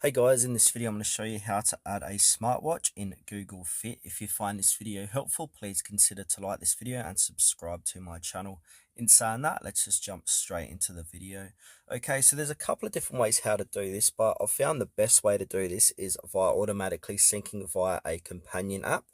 Hey guys, in this video I'm going to show you how to add a smartwatch in Google Fit. If you find this video helpful, please consider to like this video and subscribe to my channel. In saying that, let's just jump straight into the video. Okay, so there's a couple of different ways how to do this, but I've found the best way to do this is via automatically syncing via a companion app.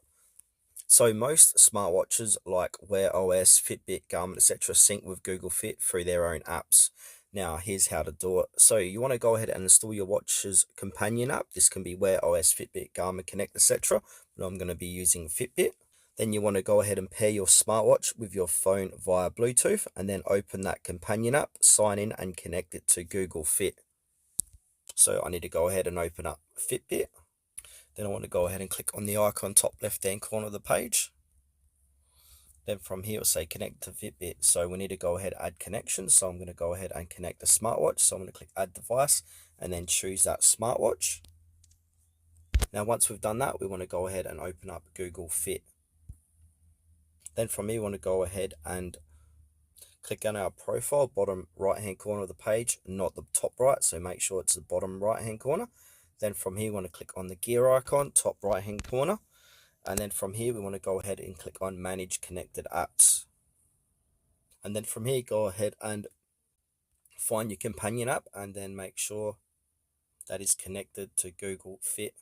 So most smartwatches like Wear OS, Fitbit, Garmin, etc. sync with Google Fit through their own apps. Now here's how to do it. So you want to go ahead and install your watch's companion app. This can be Wear OS, Fitbit, Garmin Connect, etc. But I'm going to be using Fitbit. Then you want to go ahead and pair your smartwatch with your phone via Bluetooth and then open that companion app, sign in and connect it to Google Fit. So I need to go ahead and open up Fitbit. Then I want to go ahead and click on the icon top left hand corner of the page. Then from here it'll say connect to Fitbit. So we need to go ahead and add connection. So I'm going to go ahead and connect the smartwatch. So I'm going to click add device and then choose that smartwatch. Now once we've done that, we want to go ahead and open up Google Fit. Then from here we want to go ahead and click on our profile, bottom right hand corner of the page, not the top right. So make sure it's the bottom right hand corner. Then from here, we want to click on the gear icon, top right hand corner. And then from here, we want to go ahead and click on manage connected apps. And then from here, go ahead and find your companion app and then make sure that is connected to Google Fit.